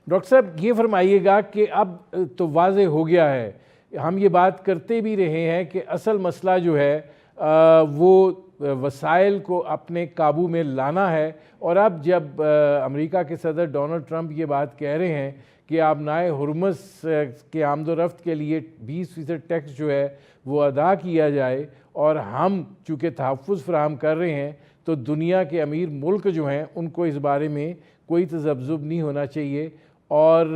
Doctor صاحب یہ فرمائیے گا کہ اب تو واضح ہو گیا ہے، ہم یہ بات کرتے بھی رہے ہیں کہ اصل مسئلہ جو ہے وہ وسائل کو اپنے قابو میں لانا ہے، اور اب جب امریکہ کے صدر ڈونلڈ ٹرمپ یہ بات کہہ رہے ہیں کہ آبنائے ہرمز کے آمد و رفت کے لیے 20% ٹیکس جو ہے وہ ادا کیا جائے، اور ہم چونکہ تحفظ فراہم کر رہے ہیں تو دنیا کے امیر ملک جو ہیں ان کو اس بارے میں کوئی تذبذب نہیں ہونا چاہیے، اور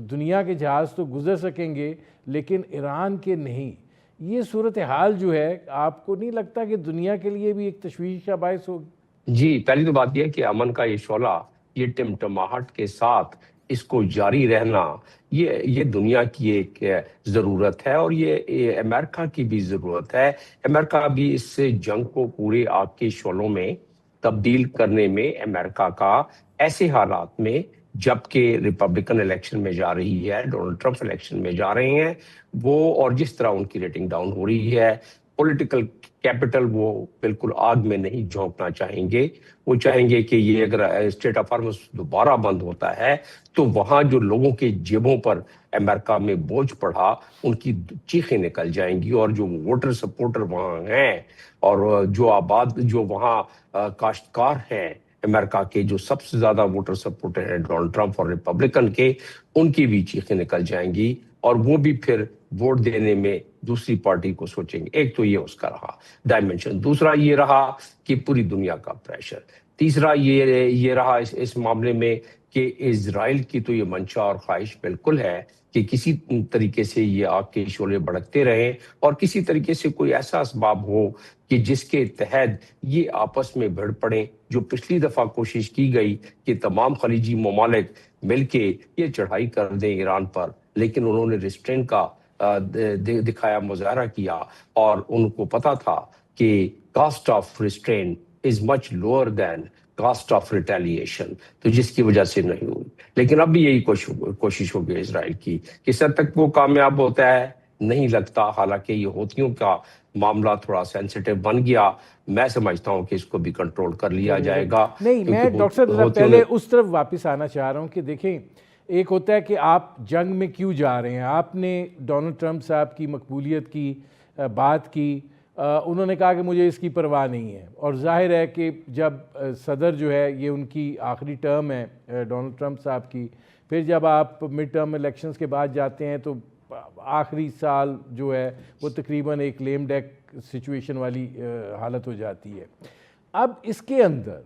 دنیا کے جہاز تو گزر سکیں گے لیکن ایران کے نہیں۔ یہ صورتحال جو ہے آپ کو نہیں لگتا کہ دنیا کے لیے بھی ایک تشویش کا باعث ہوگی؟ جی، پہلی تو بات یہ ہے کہ امن کا یہ شعلہ، یہ ٹمٹماہٹ کے ساتھ اس کو جاری رہنا، یہ دنیا کی ایک ضرورت ہے، اور یہ امریکہ کی بھی ضرورت ہے۔ امریکہ بھی اس سے جنگ کو پورے آگ کے شعلوں میں تبدیل کرنے میں امریکہ کا ایسے حالات میں، جبکہ ریپبلکن الیکشن میں جا رہی ہے، ڈونلڈ ٹرمپ الیکشن میں جا رہے ہیں وہ، اور جس طرح ان کی ریٹنگ ڈاؤن ہو رہی ہے، پولیٹیکل کیپٹل وہ بالکل آگ میں نہیں جھونکنا چاہیں گے۔ وہ چاہیں گے کہ یہ اگر اسٹیٹ آف ہارمز دوبارہ بند ہوتا ہے تو وہاں جو لوگوں کے جیبوں پر امریکہ میں بوجھ پڑا ان کی چیخیں نکل جائیں گی، اور جو ووٹر سپورٹر وہاں ہیں اور جو وہاں کاشتکار ہیں امریکہ کے، جو سب سے زیادہ ووٹر سپورٹر ہیں ڈونلڈ ٹرمپ اور ریپبلکن کے، ان کی بھی چیخیں نکل جائیں گی، اور وہ بھی پھر ووٹ دینے میں دوسری پارٹی کو سوچیں گے۔ ایک تو یہ اس کا رہا ڈائمنشن، دوسرا یہ رہا کہ پوری دنیا کا پریشر، تیسرا یہ رہا اس معاملے میں کہ اسرائیل کی تو یہ منشا اور خواہش بالکل ہے کہ کسی طریقے سے یہ آگ کے شعلے بھڑکتے رہیں، اور کسی طریقے سے کوئی ایسا اسباب ہو کہ جس کے تحت یہ آپس میں بھڑ پڑیں، جو پچھلی دفعہ کوشش کی گئی کہ تمام خلیجی ممالک مل کے یہ چڑھائی کر دیں ایران پر، لیکن انہوں نے ریسٹرین کا دکھایا، مظاہرہ کیا، اور ان کو پتا تھا کہ cost of restrain is much lower than cost of retaliation, تو جس کی وجہ سے نہیں ہوئی۔ لیکن اب بھی یہی کوشش ہوگی اسرائیل کی، کس حد تک وہ کامیاب ہوتا ہے نہیں لگتا، حالانکہ یہ ہوتیوں کا معاملہ تھوڑا سینسیٹیو بن گیا، میں سمجھتا ہوں کہ اس کو بھی کنٹرول کر لیا جائے گا۔ نہیں، میں ڈاکٹر صاحب پہلے اس طرف واپس آنا چاہ رہا ہوں کہ دیکھیں، ایک ہوتا ہے کہ آپ جنگ میں کیوں جا رہے ہیں، آپ نے ڈونلڈ ٹرمپ صاحب کی مقبولیت کی بات کی، انہوں نے کہا کہ مجھے اس کی پرواہ نہیں ہے، اور ظاہر ہے کہ جب صدر جو ہے یہ ان کی آخری ٹرم ہے ڈونلڈ ٹرمپ صاحب کی، پھر جب آپ مڈ ٹرم الیکشنز کے بعد جاتے ہیں تو آخری سال جو ہے وہ تقریباً ایک لیم ڈیک سچویشن والی حالت ہو جاتی ہے۔ اب اس کے اندر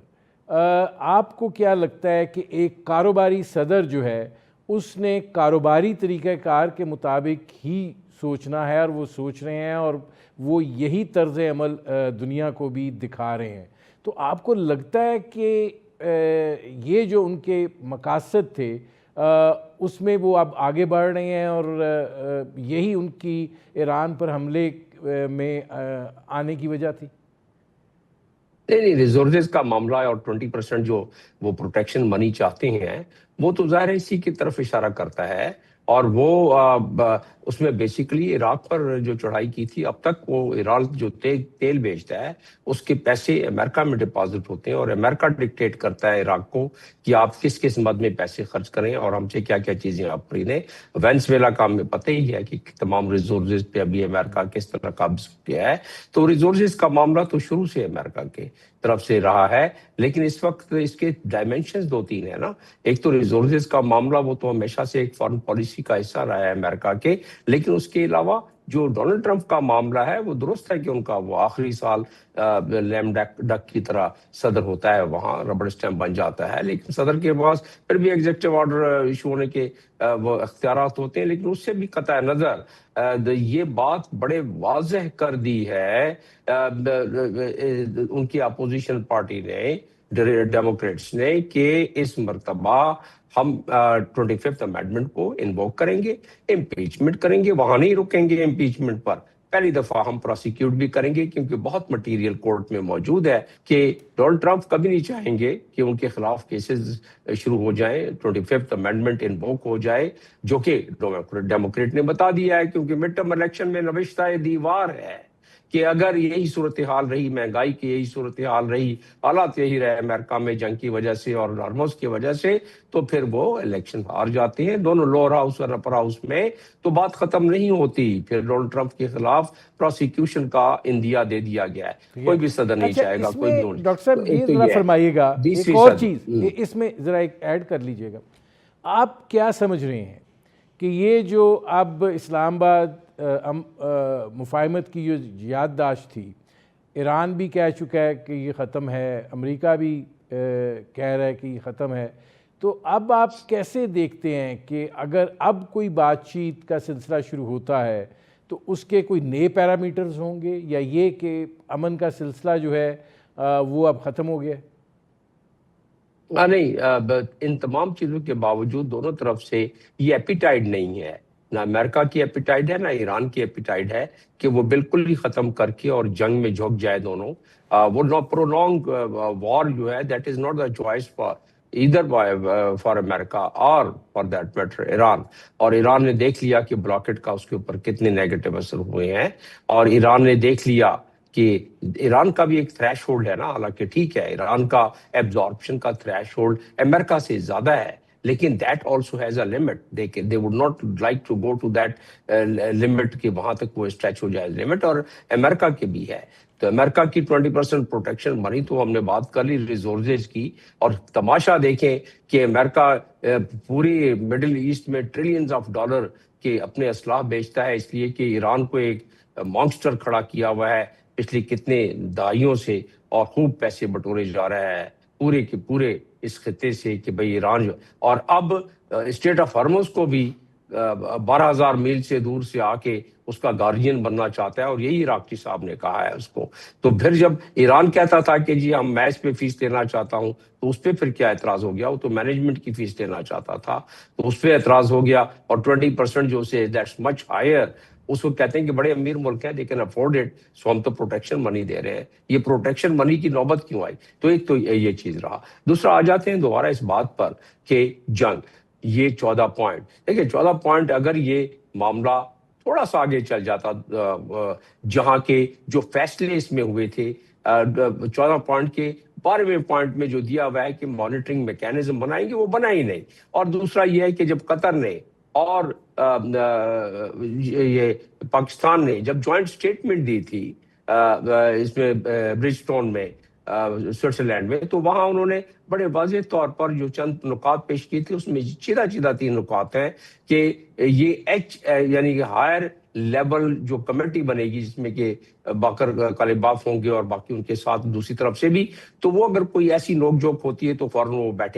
آپ کو کیا لگتا ہے کہ ایک کاروباری صدر جو ہے اس نے کاروباری طریقہ کار کے مطابق ہی سوچنا ہے، اور وہ سوچ رہے ہیں اور وہ یہی طرز عمل دنیا کو بھی دکھا رہے ہیں، تو آپ کو لگتا ہے کہ یہ جو ان کے مقاصد تھے اس میں وہ اب آگے بڑھ رہے ہیں، اور یہی ان کی ایران پر حملے میں آنے کی وجہ تھی؟ نہیں، ریسورسز کا معاملہ اور 20% جو وہ پروٹیکشن منی چاہتے ہیں، وہ تو ظاہر اسی کی طرف اشارہ کرتا ہے، اور وہ اس میں بیسیکلی عراق پر جو چڑھائی کی تھی، اب تک وہ ایران جو تیل بیچتا ہے اس کے پیسے امریکہ میں ڈپازٹ ہوتے ہیں، اور امریکہ ڈکٹیٹ کرتا ہے عراق کو کہ آپ کس مد میں پیسے خرچ کریں اور ہم سے کیا کیا چیزیں آپ خریدیں۔ وینزویلا کا ہمیں پتہ ہی ہے کہ تمام ریسورسز پہ ابھی امریکہ کس طرح قابض کیا ہے، تو ریسورسز کا معاملہ تو شروع سے امریکہ کے طرف سے رہا ہے، لیکن اس وقت اس کے ڈائمنشنز 2-3 ہیں نا۔ ایک تو ریسورسز کا معاملہ، وہ تو ہمیشہ سے ایک فارن پالیسی کا حصہ رہا ہے امریکہ کے، لیکن اس کے علاوہ جو ڈونلڈ ٹرمپ کا معاملہ ہے وہ درست ہے کہ ان کا وہ آخری سال لیم ڈک کی طرح صدر ہوتا ہے، وہاں ربڑ اسٹیمپ بن جاتا ہے، لیکن صدر کے پاس پھر بھی ایگزیکٹو آرڈر ایشو ہونے کے وہ اختیارات ہوتے ہیں، لیکن اس سے بھی قطع نظر یہ بات بڑے واضح کر دی ہے ان کی اپوزیشن پارٹی نے، ڈیموکریٹس نے، کہ اس مرتبہ ہم 25th امینڈمنٹ کو انووک کریں گے، امپیچمنٹ کریں گے، وہاں نہیں رکیں گے امپیچمنٹ پر، پہلی دفعہ ہم پروسیکیوٹ بھی کریں گے، کیونکہ بہت مٹیریل کورٹ میں موجود ہے کہ ڈونلڈ ٹرمپ کبھی نہیں چاہیں گے کہ ان کے خلاف کیسز شروع ہو جائیں، 25th امینڈمنٹ انووک ہو جائے، جو کہ ڈیموکریٹ نے بتا دیا ہے، کیونکہ مڈ ٹرم الیکشن میں نوشتہ دیوار ہے کہ اگر یہی صورتحال رہی، مہنگائی کی یہی صورتحال رہی، حالات یہی رہے امریکہ میں جنگ کی وجہ سے اور ہارموز کی وجہ سے، تو پھر وہ الیکشن ہار جاتے ہیں دونوں لوور ہاؤس اور اپر ہاؤس میں، تو بات ختم نہیں ہوتی. پھر ڈونلڈ ٹرمپ کے خلاف پروسیکیوشن کا اندیا دے دیا گیا ہے، کوئی بھی صدر نہیں اچھا، چاہے گا، اس کوئی میں بھی. ڈاکٹر صاحب یہ تو ذرا فرمائیے گا ایک اور چیز، اس میں ذرا ایک ایڈ کر لیجئے گا. آپ کیا سمجھ رہے ہیں کہ یہ جو اب اسلام آباد مفاہمت کی جو یادداشت تھی، ایران بھی کہہ چکا ہے کہ یہ ختم ہے، امریکہ بھی کہہ رہا ہے کہ یہ ختم ہے، تو اب آپ کیسے دیکھتے ہیں کہ اگر اب کوئی بات چیت کا سلسلہ شروع ہوتا ہے تو اس کے کوئی نئے پیرامیٹرز ہوں گے، یا یہ کہ امن کا سلسلہ جو ہے وہ اب ختم ہو گیا ہے؟ نہیں، ان تمام چیزوں کے باوجود دونوں طرف سے یہ ایپیٹائٹ نہیں ہے، نہ امریکہ کی ایپیٹائٹ ہے نہ ایران کی ایپیٹائٹ ہے کہ وہ بالکل ہی ختم کر کے اور جنگ میں جھک جائے دونوں. وہ پرولونگ وار جو ہے that is not the choice for either for America اور فار دیٹ میٹر ایران. اور ایران نے دیکھ لیا کہ بلاکٹ کا اس کے اوپر کتنے نیگیٹو اثر ہوئے ہیں، اور ایران نے دیکھ لیا کہ ایران کا بھی ایک تھریش ہولڈ ہے نا، حالانکہ ٹھیک ہے ایران کا ایبزارپشن کا تھریش ہولڈ امریکہ سے زیادہ ہے، لیکن that also has a limit. They would not like to go to that limit کہ وہاں تک وہ اسٹریچ ہو جائے لمٹ، اور امریکہ کے بھی ہے. تو امریکہ کی 20% پروٹیکشن منی تو ہم نے بات کر لی ریسورسز کی، اور تماشا دیکھیں کہ امریکہ پوری مڈل ایسٹ میں ٹریلینز آف ڈالر کے اپنے اسلحہ بیچتا ہے، اس لیے کہ ایران کو ایک مانسٹر کھڑا کیا ہوا ہے پچھلے کتنے دہائیوں سے، اور خوب پیسے بٹورے جا رہا ہے پورے کے پورے اس خطے سے کہ بھئی ایران اور اب اسٹیٹ آف ہارموز کو بھی 12,000 میل سے دور سے آ کے اس کا گارجین بننا چاہتا ہے، اور یہی راکٹی صاحب نے کہا ہے اس کو. تو پھر جب ایران کہتا تھا کہ جی ہم میچ پہ فیس لینا چاہتا ہوں، تو اس پہ پھر کیا اعتراض ہو گیا؟ وہ تو مینجمنٹ کی فیس لینا چاہتا تھا، تو اس پہ اعتراض ہو گیا. اور 20% جو سے دیٹس مچ ہائر، اس کو کہتے ہیں کہ بڑے امیر ملک ہیں لیکن افورڈ اٹ، سو ہم تو پروٹیکشن منی دے رہے ہیں. یہ پروٹیکشن منی کی نوبت کیوں آئی؟ تو ایک تو یہ چیز رہا. دوسرا آ جاتے ہیں دوبارہ اس بات پر کہ جنگ، یہ 14 پوائنٹ، دیکھیں 14 پوائنٹ اگر یہ معاملہ تھوڑا سا آگے چل جاتا، جہاں کے جو فیصلے اس میں ہوئے تھے 14 پوائنٹ کے 12ویں پوائنٹ میں جو دیا ہوا ہے کہ مانیٹرنگ میکینزم بنائیں گے، وہ بنا ہی نہیں. اور دوسرا یہ ہے کہ جب قطر نے اور یہ پاکستان نے جب جوائنٹ سٹیٹمنٹ دی تھی اس میں برج ٹون میں سوئٹزرلینڈ میں، تو وہاں انہوں نے بڑے واضح طور پر جو چند نکات پیش کی تھی، اس میں چیدہ 3 نکات ہیں کہ یہ یعنی کہ ہائر لیول جو کمیٹی بنے گی جس میں کہ باقر کالباف ہوں گے اور باقی ان کے ساتھ دوسری طرف سے بھی، تو وہ اگر کوئی ایسی نوک جھوک ہوتی ہے تو فوراً وہ بیٹھے